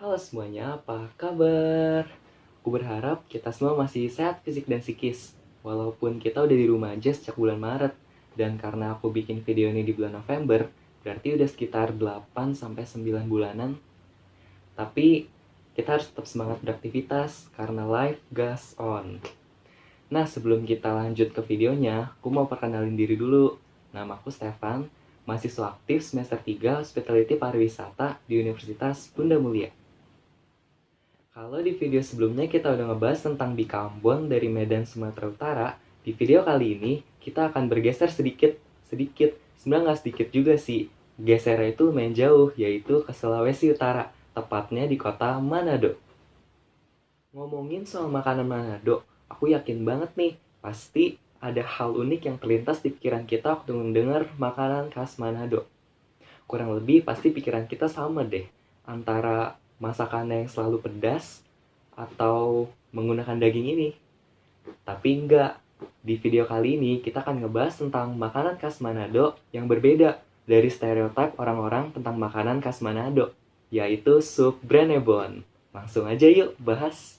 Halo semuanya, apa kabar? Aku berharap kita semua masih sehat fisik dan psikis. Walaupun kita udah di rumah aja sejak bulan Maret. Dan karena aku bikin video ini di bulan November, berarti udah sekitar 8-9 bulanan. Tapi kita harus tetap semangat beraktivitas karena life goes on. Nah, sebelum kita lanjut ke videonya, aku mau perkenalin diri dulu. Nama aku Stefan, mahasiswa aktif semester 3 Hospitality Pariwisata di Universitas Bunda Mulia. Kalau di video sebelumnya kita udah ngebahas tentang Bika Ambon dari Medan, Sumatera Utara, di video kali ini kita akan bergeser sedikit, sebenarnya nggak sedikit juga sih. Gesernya itu lumayan jauh, yaitu ke Sulawesi Utara, tepatnya di kota Manado. Ngomongin soal makanan Manado, aku yakin banget nih, pasti ada hal unik yang terlintas di pikiran kita waktu mendengar makanan khas Manado. Kurang lebih pasti pikiran kita sama deh, antara masakannya yang selalu pedas atau menggunakan daging ini. Tapi enggak, di video kali ini kita akan ngebahas tentang makanan khas Manado yang berbeda dari stereotip orang-orang tentang makanan khas Manado, yaitu sup Brenebon. Langsung aja yuk bahas.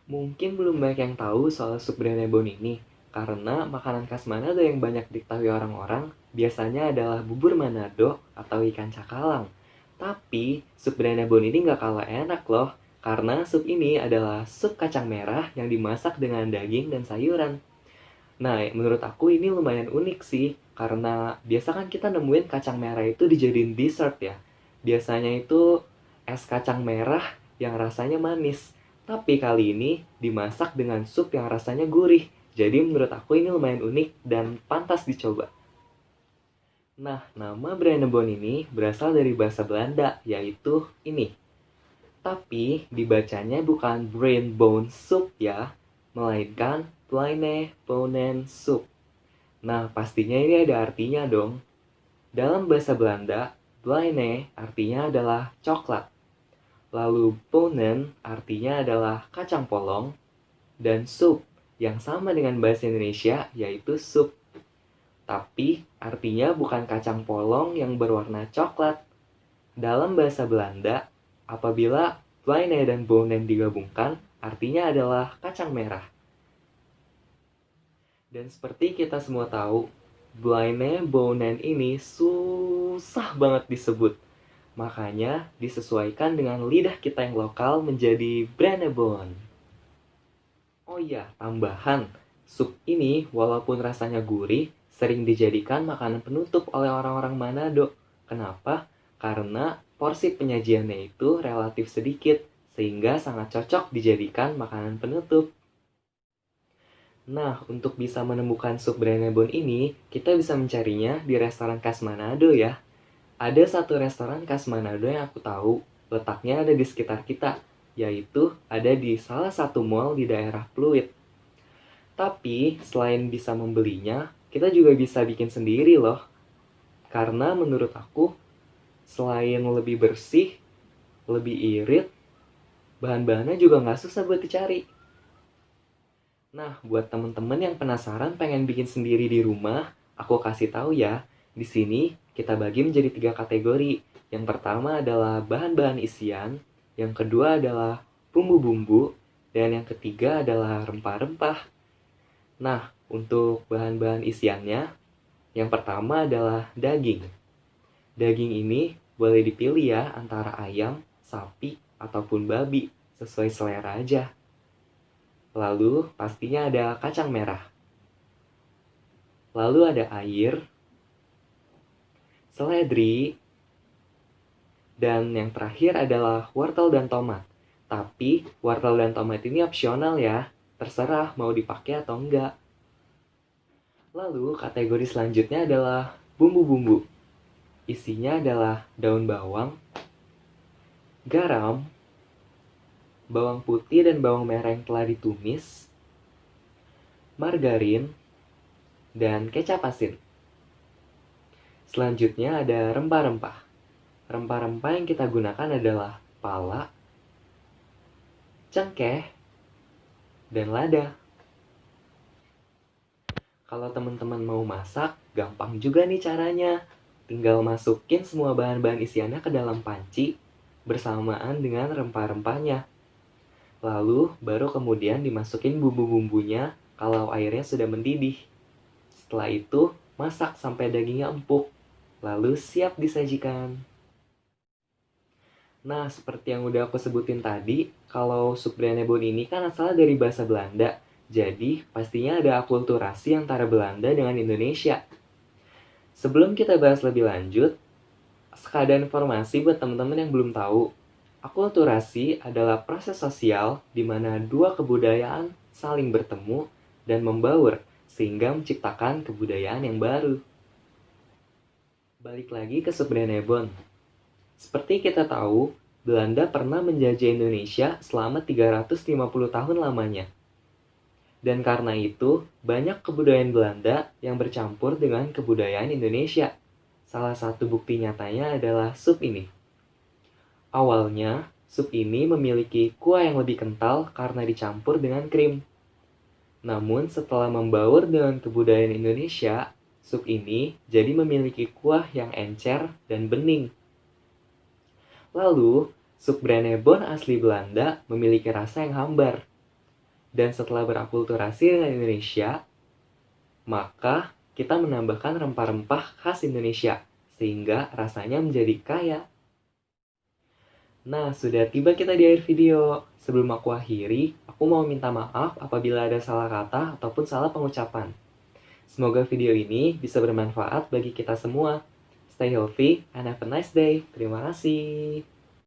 Mungkin belum banyak yang tahu soal sup Brenebon ini, karena makanan khas Manado yang banyak diketahui orang-orang biasanya adalah bubur Manado atau ikan cakalang. Tapi sup Brenebon ini nggak kalah enak loh, karena sup ini adalah sup kacang merah yang dimasak dengan daging dan sayuran. Nah, menurut aku ini lumayan unik sih, karena biasa kan kita nemuin kacang merah itu dijadiin dessert ya. Biasanya itu es kacang merah yang rasanya manis. Tapi kali ini dimasak dengan sup yang rasanya gurih. Jadi menurut aku ini lumayan unik dan pantas dicoba. Nah, nama Brandebon ini berasal dari bahasa Belanda, yaitu ini. Tapi dibacanya bukan brain bone soup ya, melainkan Plaine Bonen Soup. Nah, pastinya ini ada artinya dong. Dalam bahasa Belanda, Plaine artinya adalah coklat. Lalu Bonen artinya adalah kacang polong. Dan sup yang sama dengan bahasa Indonesia yaitu sup. Tapi artinya bukan kacang polong yang berwarna coklat. Dalam bahasa Belanda, apabila Plaine dan Bonen digabungkan, artinya adalah kacang merah. Dan seperti kita semua tahu, Plaine Bonen ini susah banget disebut. Makanya disesuaikan dengan lidah kita yang lokal menjadi Brenebon. Oh iya, tambahan, sup ini walaupun rasanya gurih, sering dijadikan makanan penutup oleh orang-orang Manado. Kenapa? Karena porsi penyajiannya itu relatif sedikit, sehingga sangat cocok dijadikan makanan penutup. Nah, untuk bisa menemukan sup Brenebon ini, kita bisa mencarinya di restoran khas Manado ya. Ada satu restoran khas Manado yang aku tahu, letaknya ada di sekitar kita, yaitu ada di salah satu mall di daerah Pluit. Tapi, selain bisa membelinya, kita juga bisa bikin sendiri loh. Karena menurut aku, selain lebih bersih, lebih irit, bahan-bahannya juga nggak susah buat dicari. Nah, buat temen-temen yang penasaran pengen bikin sendiri di rumah, aku kasih tahu ya. Di sini kita bagi menjadi 3 kategori. Yang pertama adalah bahan-bahan isian, yang kedua adalah bumbu-bumbu, dan yang ketiga adalah rempah-rempah. Nah, untuk bahan-bahan isiannya, yang pertama adalah daging. Daging ini boleh dipilih ya antara ayam, sapi, ataupun babi, sesuai selera aja. Lalu pastinya ada kacang merah. Lalu ada air, seledri, dan yang terakhir adalah wortel dan tomat. Tapi wortel dan tomat ini opsional ya, terserah mau dipakai atau enggak. Lalu kategori selanjutnya adalah bumbu-bumbu. Isinya adalah daun bawang, garam, bawang putih dan bawang merah yang telah ditumis, margarin, dan kecap asin. Selanjutnya ada rempah-rempah. Rempah-rempah yang kita gunakan adalah pala, cengkeh, dan lada. Kalau teman-teman mau masak, gampang juga nih caranya. Tinggal masukin semua bahan-bahan isiannya ke dalam panci, bersamaan dengan rempah-rempahnya. Lalu baru kemudian dimasukin bumbu-bumbunya kalau airnya sudah mendidih. Setelah itu, masak sampai dagingnya empuk. Lalu siap disajikan. Nah, seperti yang udah aku sebutin tadi, kalau sup Brennebon ini kan asalnya dari bahasa Belanda. Jadi, pastinya ada akulturasi antara Belanda dengan Indonesia. Sebelum kita bahas lebih lanjut, sekadar informasi buat teman-teman yang belum tahu. Akulturasi adalah proses sosial di mana dua kebudayaan saling bertemu dan membaur sehingga menciptakan kebudayaan yang baru. Balik lagi ke sup Brennebon. Seperti kita tahu, Belanda pernah menjajah Indonesia selama 350 tahun lamanya. Dan karena itu, banyak kebudayaan Belanda yang bercampur dengan kebudayaan Indonesia. Salah satu bukti nyatanya adalah sup ini. Awalnya, sup ini memiliki kuah yang lebih kental karena dicampur dengan krim. Namun setelah membaur dengan kebudayaan Indonesia, sup ini jadi memiliki kuah yang encer dan bening. Lalu, sup Brennebon asli Belanda memiliki rasa yang hambar. Dan setelah berakulturasi dengan Indonesia, maka kita menambahkan rempah-rempah khas Indonesia, sehingga rasanya menjadi kaya. Nah, sudah tiba kita di akhir video. Sebelum aku akhiri, aku mau minta maaf apabila ada salah kata ataupun salah pengucapan. Semoga video ini bisa bermanfaat bagi kita semua. Stay healthy and have a nice day. Terima kasih.